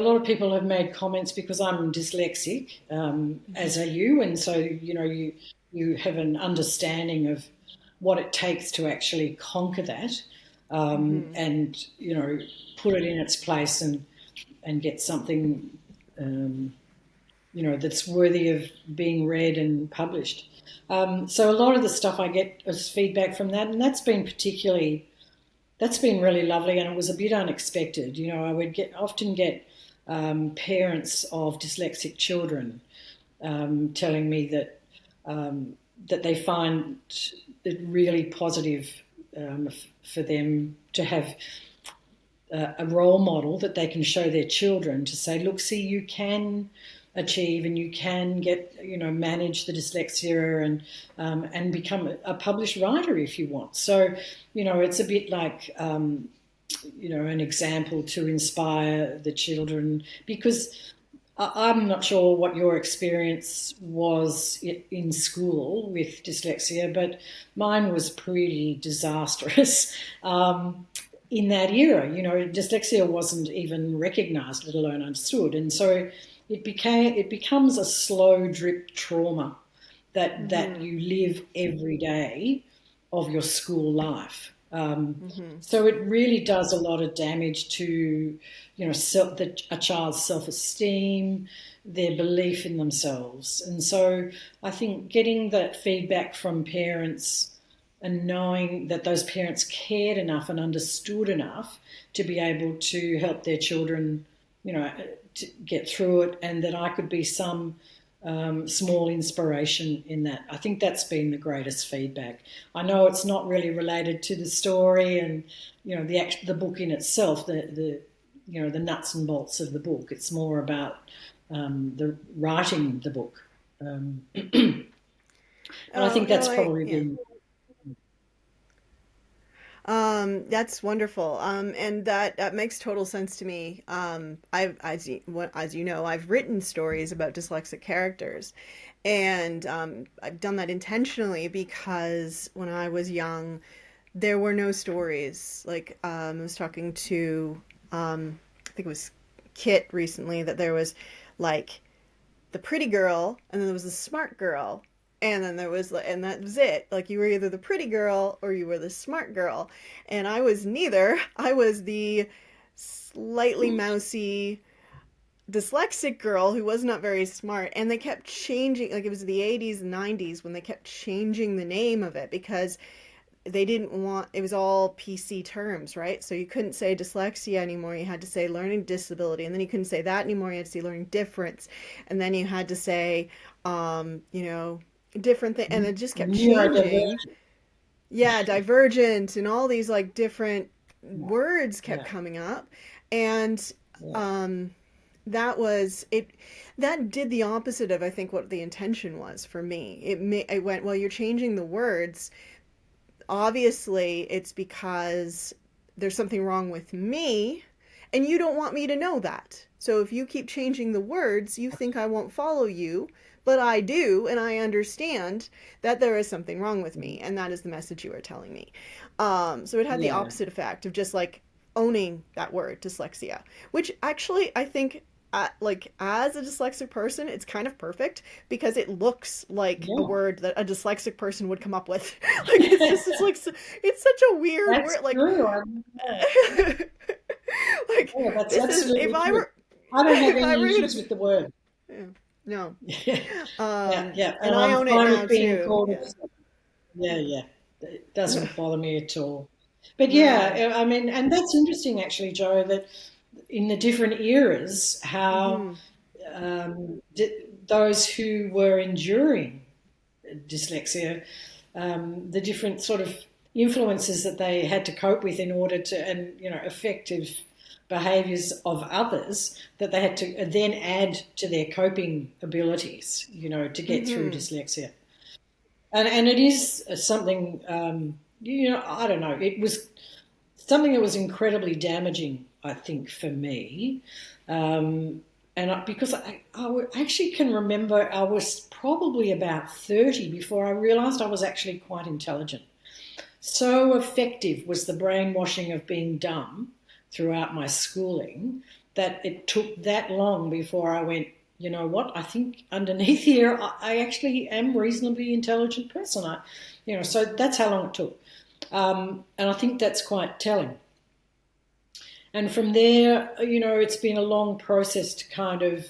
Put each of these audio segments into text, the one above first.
a lot of people have made comments because I'm dyslexic, as are you, and so you have an understanding of what it takes to actually conquer that, and put it in its place and get something um, that's worthy of being read and published. So a lot of the stuff I get as feedback from that, and that's been really lovely, and it was a bit unexpected. I would often get parents of dyslexic children telling me that they find it really positive for them to have a role model that they can show their children to say, look, see, you can achieve and you can get, manage the dyslexia and become a published writer if you want. So, it's a bit like, an example to inspire the children, because I'm not sure what your experience was in school with dyslexia, but mine was pretty disastrous. In that era, dyslexia wasn't even recognised, let alone understood, and so it becomes a slow drip trauma that you live every day of your school life. So it really does a lot of damage to, a child's self-esteem, their belief in themselves, and so I think getting that feedback from parents and knowing that those parents cared enough and understood enough to be able to help their children, to get through it, and that I could be some small inspiration in that. I think that's been the greatest feedback. I know it's not really related to the story and, the book in itself, the nuts and bolts of the book. It's more about the writing the book. And I Oh think no, that's probably yeah. been. That's wonderful. And that makes total sense to me. As you know, I've written stories about dyslexic characters, and I've done that intentionally because when I was young, there were no stories. Like I was talking to, I think it was Kit recently, that there was like the pretty girl, and then there was the smart girl, and then there was, and that was it. Like you were either the pretty girl or you were the smart girl, and I was neither. I was the slightly mousy dyslexic girl who was not very smart, and they kept changing. Like it was the 80s and 90s when they kept changing the name of it because they didn't want, it was all PC terms, right? So you couldn't say dyslexia anymore. You had to say learning disability, and then you couldn't say that anymore. You had to say learning difference, and then you had to say, you know, different thing, and it just kept changing. Neurodivergent. Yeah, divergent, and all these like different Yeah, words kept yeah, coming up, and yeah, um, that was it. That did the opposite of I think what the intention was for me. It went, well, you're changing the words, obviously it's because there's something wrong with me and you don't want me to know that. So if you keep changing the words, you think I won't follow you, but I do, and I understand that there is something wrong with me, and that is the message you are telling me. So it had the yeah, opposite effect of just like owning that word, dyslexia, which actually I think, like as a dyslexic person, it's kind of perfect because it looks like a yeah. word that a dyslexic person would come up with. Like it's like it's such a weird That's word. Like true. like Yeah, that's this is, if absolutely I true. were I don't have if I any were issues gonna, with the word. yeah, no, Yeah, yeah, and and I I'm own it fine now with being too. called. Yeah. Yeah, yeah. It doesn't bother me at all. But No. yeah, I mean, and that's interesting actually, Joe, that in the different eras, how Mm-hmm. those who were enduring dyslexia, the different sort of influences that they had to cope with in order to, and effective behaviours of others that they had to then add to their coping abilities, to get through Mm-hmm. dyslexia. And it is something, I don't know, it was something that was incredibly damaging, I think, for me. Because I actually can remember I was probably about 30 before I realised I was actually quite intelligent. So effective was the brainwashing of being dumb throughout my schooling that it took that long before I went, you know what, I think underneath here I actually am a reasonably intelligent person. So that's how long it took. And I think that's quite telling. And from there, it's been a long process to kind of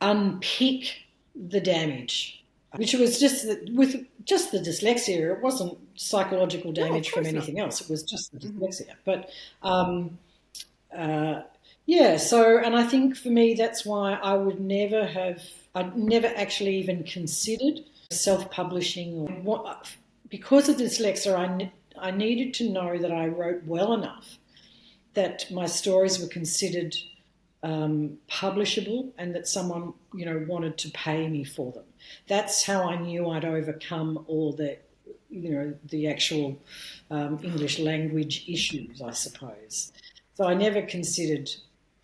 unpick the damage, which was just with just the dyslexia. It wasn't psychological No, of damage from course not. anything else. It was just the Hmm. dyslexia. But uh, yeah, so, and I think for me, that's why I'd never actually even considered self-publishing. Because of dyslexia, I needed to know that I wrote well enough that my stories were considered publishable and that someone, wanted to pay me for them. That's how I knew I'd overcome all the actual English language issues, I suppose. So I never considered,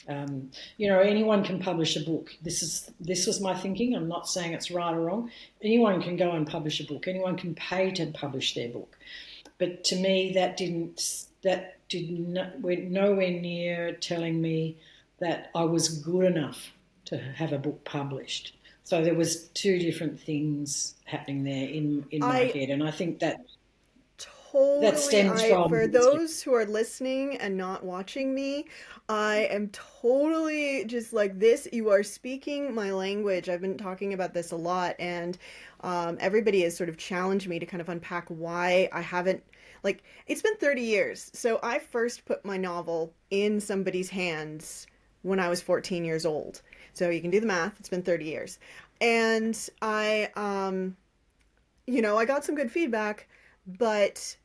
anyone can publish a book. This was my thinking. I'm not saying it's right or wrong. Anyone can go and publish a book. Anyone can pay to publish their book. But to me, went nowhere near telling me that I was good enough to have a book published. So there was two different things happening there in my I head, and I think that totally, stems I from for those who are listening and not watching me, I am totally just like this. You are speaking my language. I've been talking about this a lot, and everybody has sort of challenged me to kind of unpack why I haven't. Like, it's been 30 years. So I first put my novel in somebody's hands when I was 14 years old. So you can do the math. It's been 30 years. And I got some good feedback, but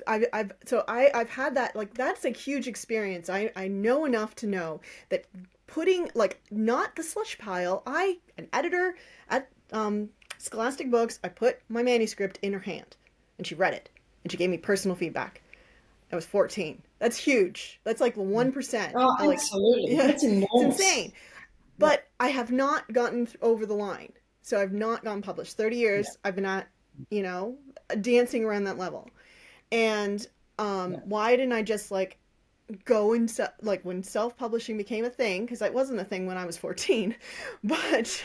I've had that, like, that's a huge experience. I know enough to know that putting, like, not the slush pile. An editor at Scholastic Books, I put my manuscript in her hand, and she read it, and she gave me personal feedback. I was 14. That's huge. That's like 1%. oh, Like, absolutely, yeah, that's it's enormous. insane. Yeah, But I have not gotten over the line. So I've not gotten published. 30 yeah, years, I've been at, you know, dancing around that level. And yeah. why didn't I just like go into, like, when self-publishing became a thing, because it wasn't a thing when I was 14, but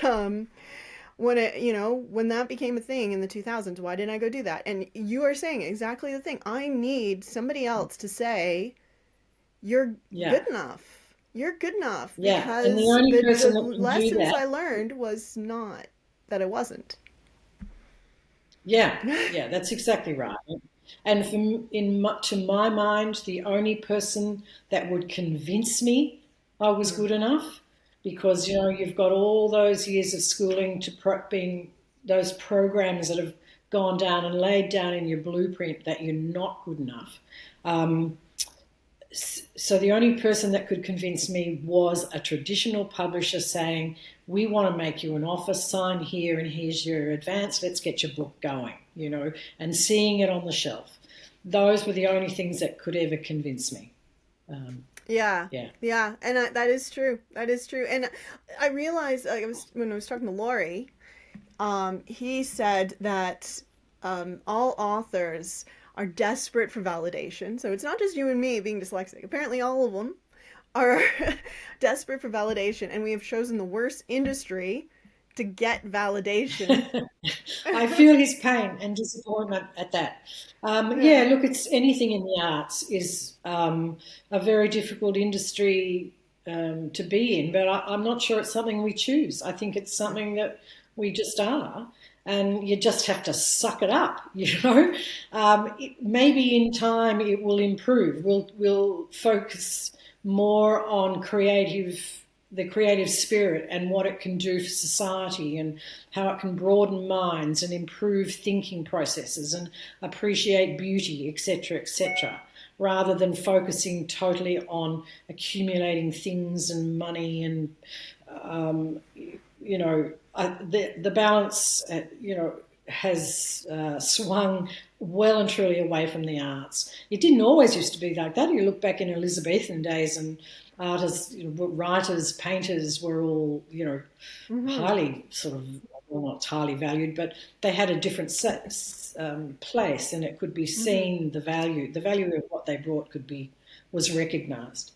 when that became a thing in the 2000s, why didn't I go do that? And you are saying exactly the thing. I need somebody else to say you're Yeah. good enough. You're good enough, Yeah, and the because only the person that can do lessons that, I learned was not that I wasn't. yeah, yeah, that's exactly right. And to my mind, the only person that would convince me I was Mm. good enough, because you've got all those years of schooling to being those programs that have gone down and laid down in your blueprint that you're not good enough. Um, so the only person that could convince me was a traditional publisher saying, we want to make you an offer, sign here, and here's your advance, let's get your book going, and seeing it on the shelf. Those were the only things that could ever convince me. um, Yeah, yeah. yeah, and that is true. That is true. And I realized, like, when I was talking to Laurie, he said that all authors are desperate for validation. So it's not just you and me being dyslexic. Apparently, all of them are desperate for validation, and we have chosen the worst industry to get validation. I feel his pain and disappointment at that. Yeah. Yeah, look, it's anything in the arts is a very difficult industry to be in, but I'm not sure it's something we choose. I think it's something that we just are, and you just have to suck it up. Maybe in time it will improve. We'll focus more on the creative spirit and what it can do for society and how it can broaden minds and improve thinking processes and appreciate beauty, etc., etc., rather than focusing totally on accumulating things and money and the balance has swung well and truly away from the arts. It didn't always used to be like that. You look back in Elizabethan days, and artists, writers, painters were all, Mm-hmm. highly sort of, well, not highly valued, but they had a different place, and it could be Mm-hmm. seen, the value of what they brought could be was recognised.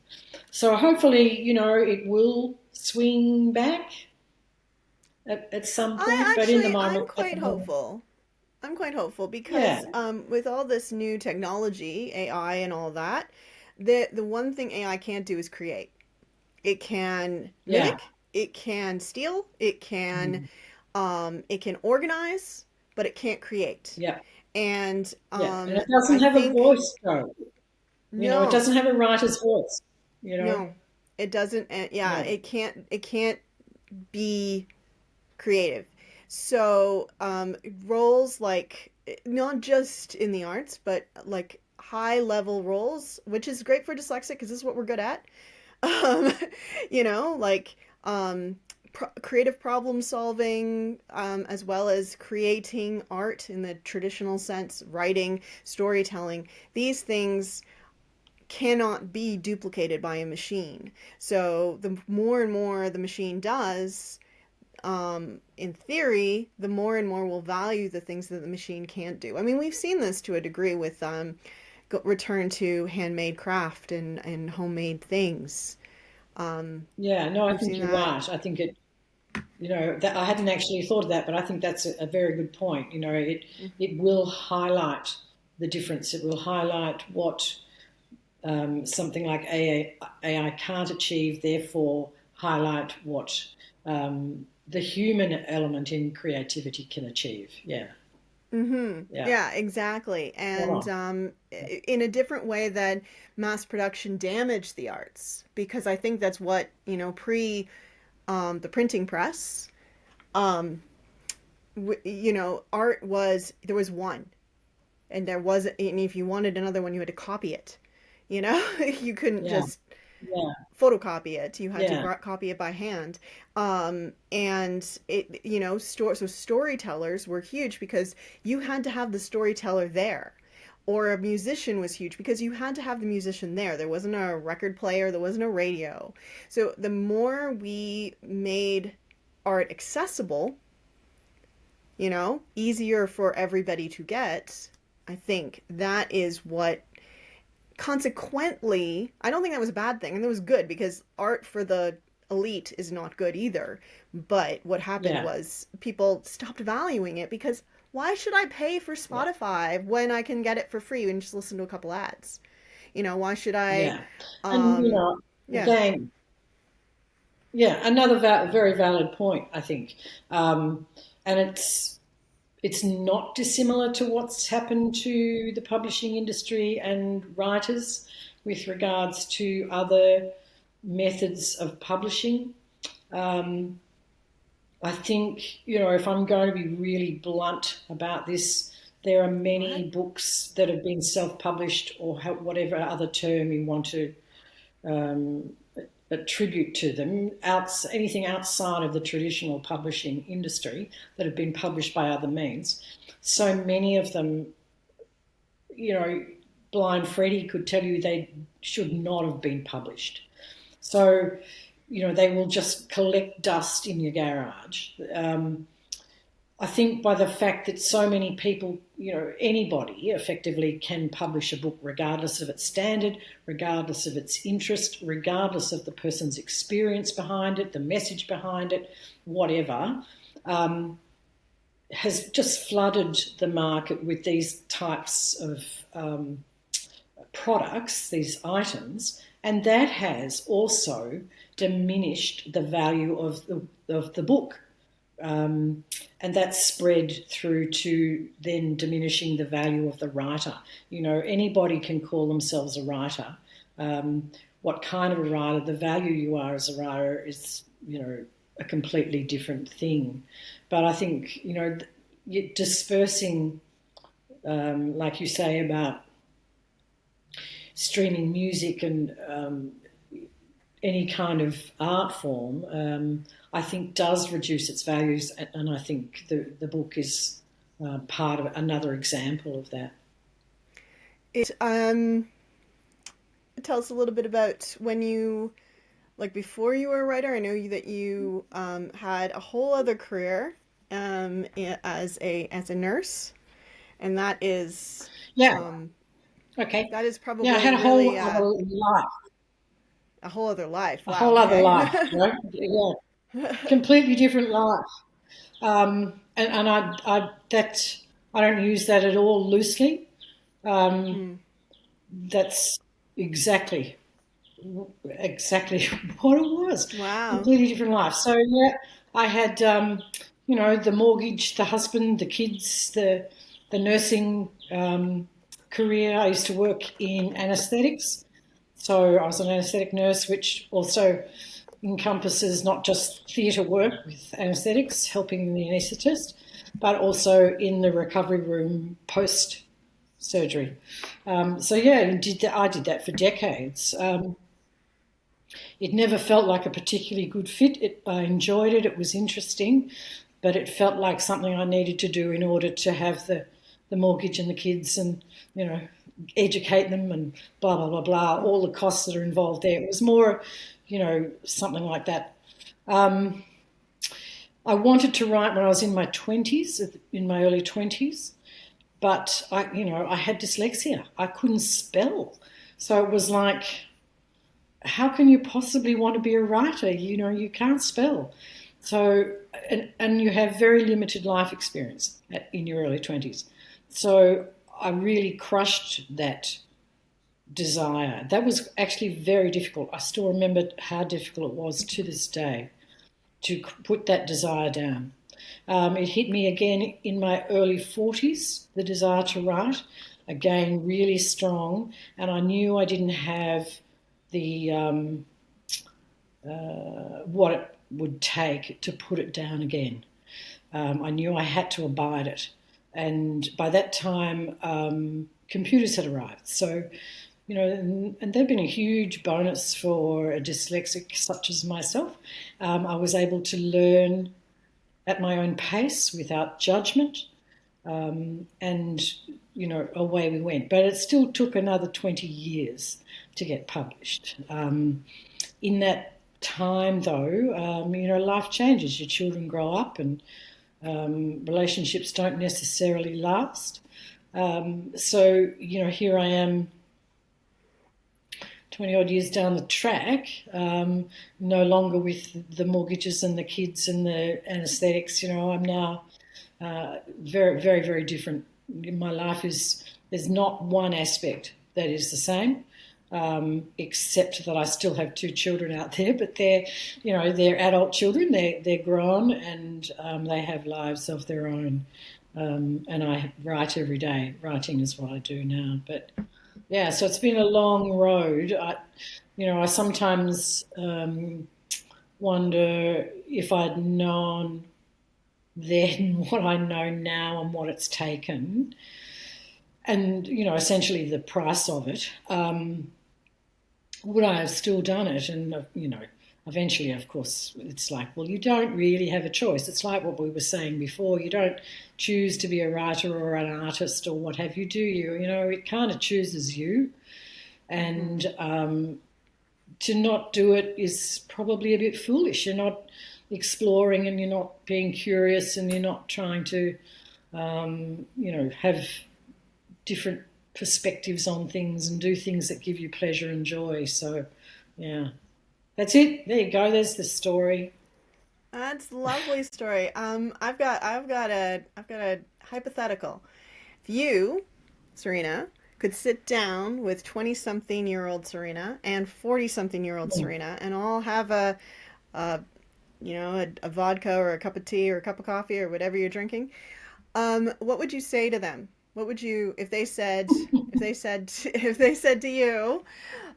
So hopefully, it will swing back at some point. But in the I'm moment, at the quite moment, hopeful. I'm quite hopeful yeah, because with all this new technology, AI and all that, the one thing AI can't do is create. It can yeah, mimic, it can steal, mm, it can organize, but it can't create. yeah, And yeah. And it I doesn't have a think voice, though. It no, doesn't have a writer's voice. You know, no, it doesn't. Yeah, no, it can't. It can't be creative. So roles like not just in the arts, but like high level roles, which is great for dyslexic because this is what we're good at. Um, like creative problem solving, as well as creating art in the traditional sense, writing, storytelling. These things cannot be duplicated by a machine. So the more and more the machine does, in theory, the more and more we'll value the things that the machine can't do. I mean, we've seen this to a degree with return to handmade craft and homemade things. yeah, no. I We've think seen you're that. right. I think that I hadn't actually thought of that, but I think that's a very good point. It will highlight the difference. It will highlight what something like AI can't achieve, therefore highlight what the human element in creativity can achieve. Yeah, Mm-hmm. yeah, Yeah, exactly. spot And on. in a different way that mass production damaged the arts, because I think that's what, pre the printing press, um, art was, there was one, and and if you wanted another one, you had to copy it. You couldn't Yeah, just yeah, photocopy it. You had to yeah, copy it by hand. And so storytellers were huge because you had to have the storyteller there. Or a musician was huge because you had to have the musician there. There wasn't a record player, there wasn't a radio. So the more we made art accessible, easier for everybody to get, I think that is what consequently, I don't think that was a bad thing, and it was good because art for the elite is not good either. But what happened yeah, was people stopped valuing it because why should I pay for yeah, Spotify when I can get it for free and just listen to a couple ads? Why should I? yeah. And Um, yeah. again, yeah, another very valid point, I think, and it's not dissimilar to what's happened to the publishing industry and writers with regards to other methods of publishing. Um, I think, if I'm going to be really blunt about this, there are Go ahead. many books that have been self published or whatever other term you want to um, attribute to them, anything outside of the traditional publishing industry that have been published by other means. So many of them, you know, Blind Freddie could tell you they should not have been published. So, they will just collect dust in your garage. I think by the fact that so many people, anybody effectively can publish a book regardless of its standard, regardless of its interest, regardless of the person's experience behind it, the message behind it, whatever, has just flooded the market with these types of products, these items, and that has also diminished the value of the book. And that's spread through to then diminishing the value of the writer. Anybody can call themselves a writer. What kind of a writer, the value you are as a writer is, a completely different thing. But I think, dispersing, like you say about streaming music and any kind of art form, I think does reduce its values, and I think the book is part of another example of that. It tell us a little bit about when you, like, before you were a writer. I know that you had a whole other career as a nurse, and that is Yeah, um, Okay. That is Yeah, I probably had a whole really other life, a whole other life. a Wow. whole other Okay. life, you know? Yeah, completely different life. And I don't use that at all loosely. Um, Hmm. that's exactly exactly what it was. Wow. Completely different life. So yeah, I had the mortgage, the husband, the kids, the nursing career. I used to work in anaesthetics, so I was an anaesthetic nurse, which also encompasses not just theatre work with anaesthetics, helping the anaesthetist, but also in the recovery room post surgery. So yeah, I did that for decades. It never felt like a particularly good fit. I enjoyed it. It was interesting, but it felt like something I needed to do in order to have the mortgage and the kids and, you know, educate them and blah, blah, blah, blah, all the costs that are involved there. It was more, something like that. Um, I wanted to write when I was in my 20s, in my early 20s, but I had dyslexia. I couldn't spell. So it was like, how can you possibly want to be a writer? You can't spell. So, and you have very limited life experience in your early 20s. So I really crushed that desire. That was actually very difficult. I still remember how difficult it was to this day to put that desire down. It hit me again in my early 40s, the desire to write, again, really strong. And I knew I didn't have the what it would take to put it down again. I knew I had to abide it. And by that time, computers had arrived. So, and they've been a huge bonus for a dyslexic such as myself. I was able to learn at my own pace without judgment. And, away we went. But it still took another 20 years to get published. In that time, though, life changes. Your children grow up and relationships don't necessarily last. So, here I am 20 odd years down the track, no longer with the mortgages and the kids and the anaesthetics. I'm now very, very, very different. My life there's not one aspect that is the same, except that I still have two children out there, but they're adult children. They're grown and they have lives of their own. And I write every day. Writing is what I do now. But yeah, so it's been a long road. I sometimes wonder if I'd known then what I know now and what it's taken, and essentially the price of it. Would I have still done it? And eventually, of course, it's like, well, you don't really have a choice. It's like what we were saying before. You don't choose to be a writer or an artist or what have you, do you? It kind of chooses you, Mm-hmm. and to not do it is probably a bit foolish. You're not exploring and you're not being curious and you're not trying to, have different perspectives on things and do things that give you pleasure and joy. So, yeah, that's it. There you go. There's the story. That's a lovely story. I've got a hypothetical. If you, Serena, could sit down with 20-something-year-old Serena and 40-something-year-old Serena and all have a a vodka or a cup of tea or a cup of coffee or whatever you're drinking, what would you say to them? What would you, if they said to you,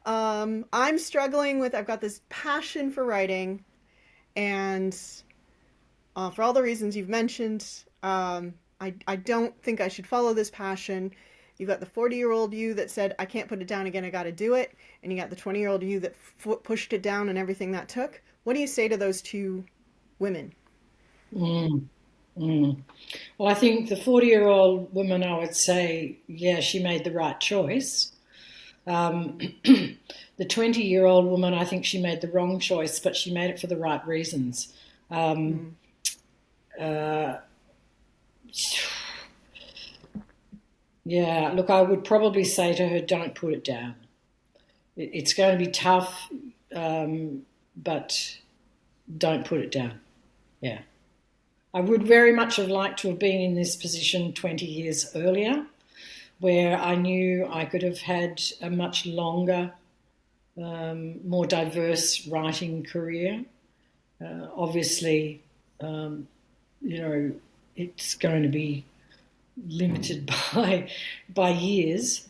I'm struggling with, I've got this passion for writing, and for all the reasons you've mentioned, I don't think I should follow this passion. You've got the 40-year-old you that said, I can't put it down again, I got to do it. And you got the 20-year-old you that pushed it down and everything that took. What do you say to those two women? Mm, mm. Well, I think the 40-year-old woman, I would say, yeah, she made the right choice. Um, the 20-year-old woman, I think she made the wrong choice, but she made it for the right reasons. Um, Mm, uh, Yeah, look, I would probably say to her, don't put it down. It's going to be tough, but don't put it down. Yeah. I would very much have liked to have been in this position 20 years earlier, where I knew I could have had a much longer, more diverse writing career. Obviously, um, you know, it's going to be limited by years.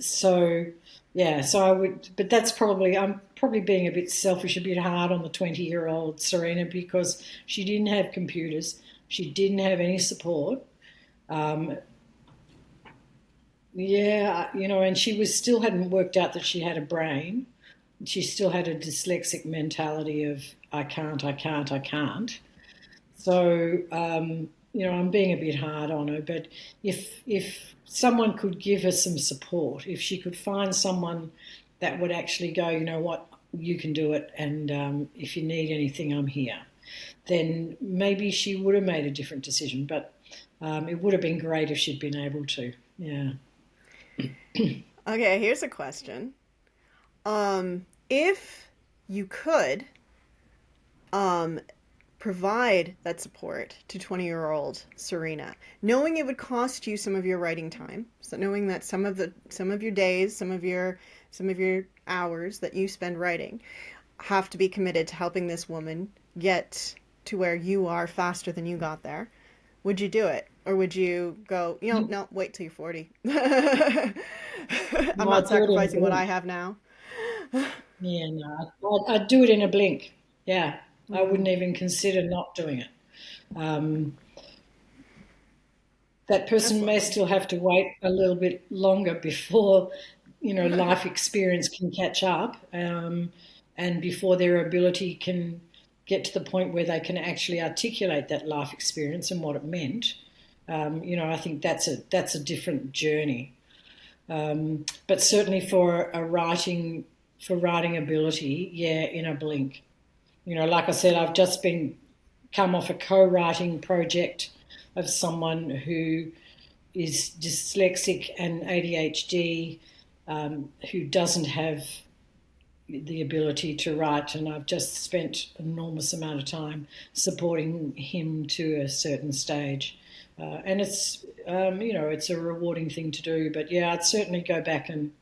So yeah, so I would, but that's probably I'm probably being a bit selfish, a bit hard on the 20-year-old Serina because she didn't have computers, she didn't have any support. Um, yeah, and she was still hadn't worked out that she had a brain. She still had a dyslexic mentality of I can't, I can't, I can't. So I'm being a bit hard on her, but if someone could give her some support, if she could find someone that would actually go, you know what, you can do it, and if you need anything, I'm here, then maybe she would have made a different decision. But it would have been great if she'd been able to. Yeah. Okay, here's a question. If you could um, provide that support to 20-year-old Serina, knowing it would cost you some of your writing time, so knowing that some of your days, some of your hours that you spend writing have to be committed to helping this woman get to where you are faster than you got there, would you do it? Or would you go, no, wait till you're 40. I'm No, not I'd do it in a sacrificing what I blink. have now. Yeah, no, I'd do it in a blink. Yeah, I Mm, wouldn't even consider not doing it. Um, that that's person may lovely. still have to wait a little bit longer before life experience can catch up, and before their ability can get to the point where they can actually articulate that life experience and what it meant. I think that's a different journey. But certainly for writing ability, yeah, in a blink. Like I said, I've just been come off a co-writing project of someone who is dyslexic and ADHD, who doesn't have the ability to write, and I've just spent an enormous amount of time supporting him to a certain stage. And it's a rewarding thing to do. But yeah, I'd certainly go back and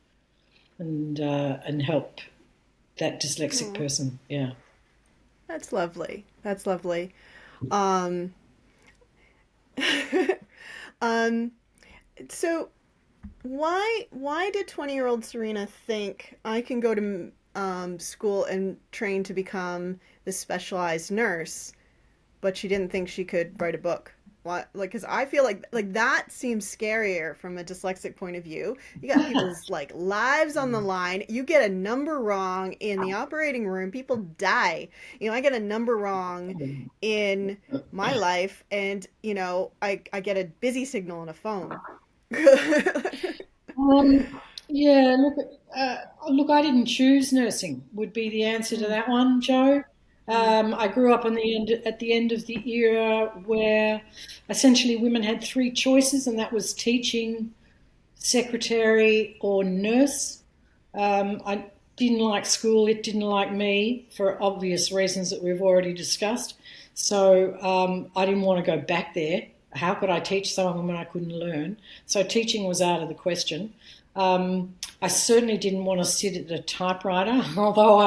help that dyslexic Oh, person. Yeah. that's lovely. That's lovely. Um, um, so why did 20-year-old Serena think I can go to school and train to become this specialized nurse, but she didn't think she could write a book? Why? Like, because I feel like that seems scarier from a dyslexic point of view. You got people's like lives on the line. You get a number wrong in the operating room, people die. I get a number wrong in my life, and I get a busy signal on a phone. Yeah, look, I didn't choose nursing. Would be the answer to Mm, that one, Joe. mm, I grew up at the end of the era where essentially women had three choices, and that was teaching, secretary, or nurse. I didn't like school. It didn't like me for obvious reasons that we've already discussed. So I didn't want to go back there. How could I teach someone when I couldn't learn? So teaching was out of the question. I certainly didn't want to sit at a typewriter, although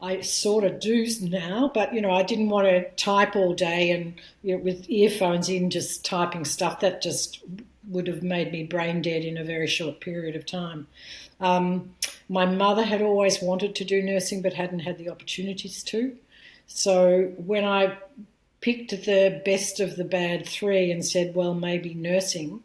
I sort of do now. But I didn't want to type all day and with earphones in, just typing stuff. That just would have made me brain dead in a very short period of time. Um, my mother had always wanted to do nursing but hadn't had the opportunities to. So when I picked the best of the bad three and said, well, maybe nursing,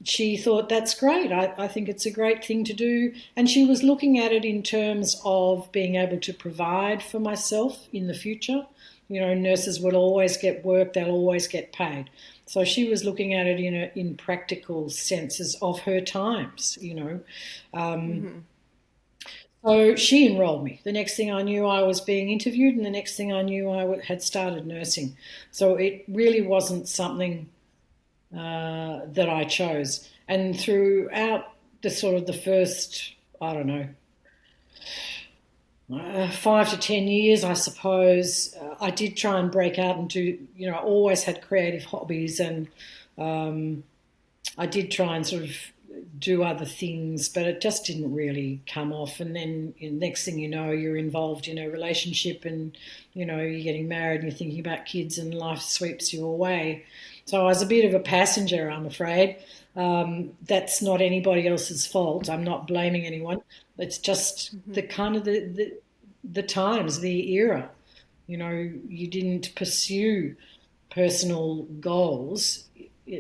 she thought, that's great. I think it's a great thing to do. And she was looking at it in terms of being able to provide for myself in the future. Nurses will always get work, they'll always get paid. So she was looking at it in practical senses of her times. Um, mm-hmm. so she enrolled me. The next thing I knew, I was being interviewed, and the next thing I knew, had started nursing. So it really wasn't something that I chose. And throughout the sort of the first, I don't know, 5 to 10 years, I suppose, I did try and break out and do, I always had creative hobbies, and um, I did try and sort of do other things, but it just didn't really come off. And then next thing you know, you're involved in a relationship, and you're getting married and you're thinking about kids, and life sweeps you away. So I was a bit of a passenger, I'm afraid. That's not anybody else's fault. I'm not blaming anyone. It's just Hmm. the kind of the times, the era. You didn't pursue personal goals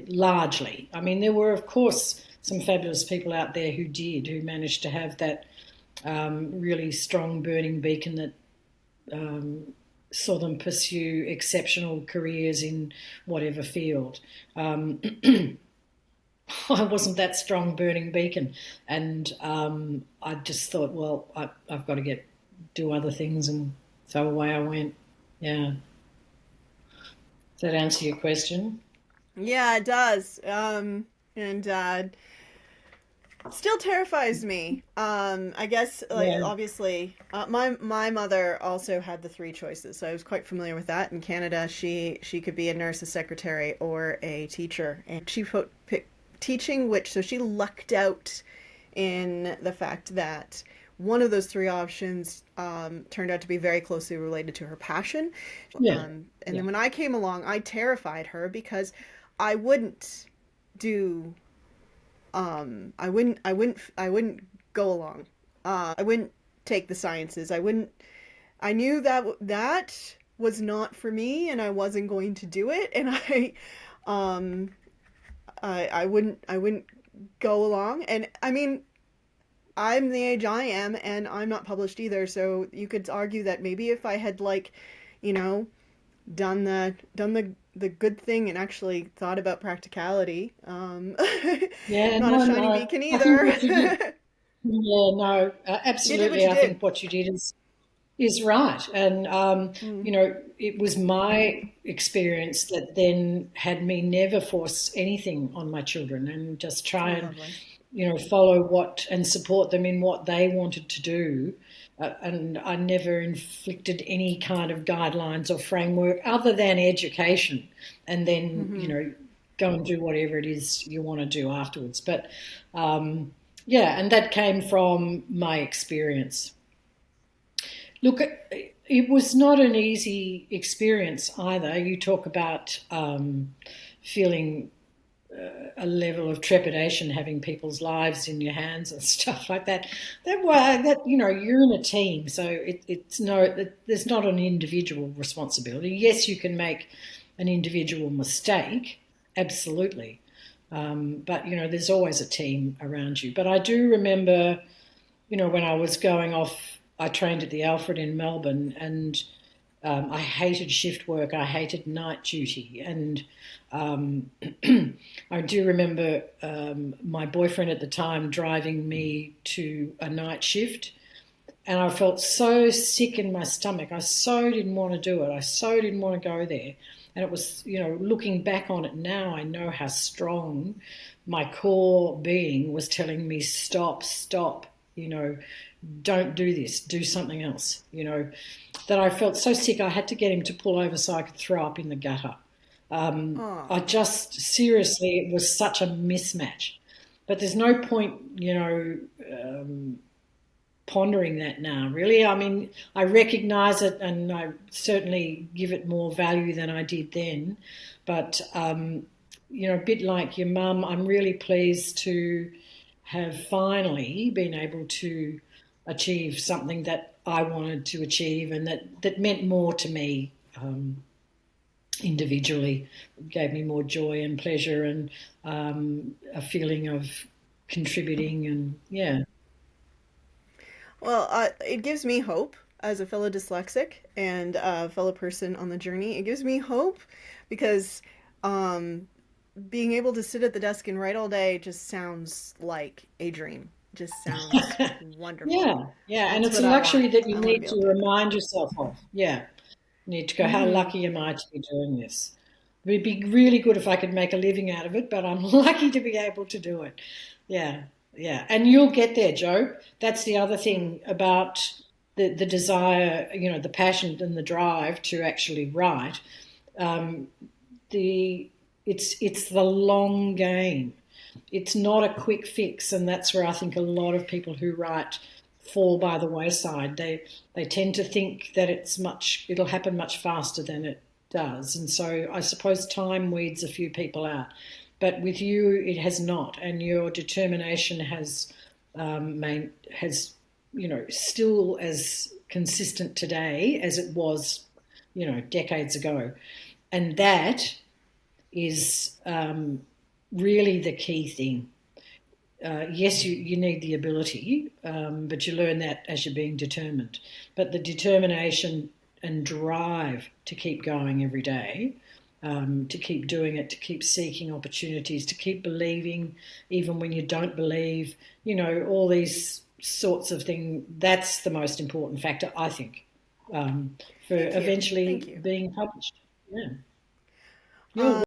largely. I mean, there were, of course, some fabulous people out there who managed to have that really strong burning beacon that um, saw them pursue exceptional careers in whatever field. Um, I wasn't that strong burning beacon, and I just thought, well, I've got to do other things, and so away I went. Yeah, does that answer your question? Yeah, it does. And still terrifies me. I guess, like, Yeah, obviously, my mother also had the three choices, so I was quite familiar with that. In Canada, she could be a nurse, a secretary, or a teacher, and she picked teaching, which so she lucked out in the fact that one of those three options turned out to be very closely related to her passion. yeah, And yeah, then when I came along, I terrified her because I wouldn't do I wouldn't go along. I wouldn't take the sciences. I knew that that was not for me, and I wasn't going to do it. And um, I wouldn't go along. And I mean, I'm the age I am, and I'm not published either. So you could argue that maybe if I had, like, you know, done the good thing and actually thought about practicality, yeah. not a No, shiny no. beacon I think either. what you did. Yeah, no. You did what Absolutely. you I think did. what you did is right. And, Mm. it was my experience that then had me never force anything on my children, and just try Oh, and, lovely. follow what and support them in what they wanted to do. And I never inflicted any kind of guidelines or framework other than education, and then, Hmm. go and do whatever it is you want to do afterwards. But, yeah, and that came from my experience. Look, it was not an easy experience either. You talk about feeling a level of trepidation, having people's lives in your hands and stuff like that. You're in a team, so there's not an individual responsibility. Yes, you can make an individual mistake, absolutely, but there's always a team around you. But I do remember, when I was going off, I trained at the Alfred in Melbourne, and I hated shift work. I hated night duty, and um, I do remember my boyfriend at the time driving me to a night shift, and I felt so sick in my stomach. I so didn't want to do it. I so didn't want to go there. And it was, looking back on it now, I know how strong my core being was telling me, stop, stop, don't do this, do something else, that I felt so sick I had to get him to pull over so I could throw up in the gutter. I Oh. just, seriously, it was such a mismatch. But there's no point, pondering that now, really. I mean, I recognise it, and I certainly give it more value than I did then. But, a bit like your mum, I'm really pleased to have finally been able to achieve something that I wanted to achieve, and that meant more to me individually. It gave me more joy and pleasure, and a feeling of contributing, and yeah. Well, it gives me hope as a fellow dyslexic and a fellow person on the journey. It gives me hope because um, being able to sit at the desk and write all day just sounds like a dream. Just sounds wonderful. Yeah, yeah, and That's it's a what I want. luxury that you I want to need be able to to do. remind yourself of. Yeah, you need to go, how Hmm. lucky am I to be doing this? It'd be really good if I could make a living out of it, but I'm lucky to be able to do it. Yeah, yeah. And you'll get there, Joe. That's the other Mm, thing about the desire, the passion and the drive to actually write. Um, the it's the long game. It's not a quick fix, and that's where I think a lot of people who write fall by the wayside. They tend to think that it'll happen much faster than it does, and so I suppose time weeds a few people out. But with you, it has not, and your determination has still as consistent today as it was, decades ago, and that is really the key thing. Yes, you need the ability, but you learn that as you're being determined. But the determination and drive to keep going every day, to keep doing it, to keep seeking opportunities, to keep believing even when you don't believe, all these sorts of things, that's the most important factor, I think, for thank you. Thank eventually you. being published. Yeah. You're Um,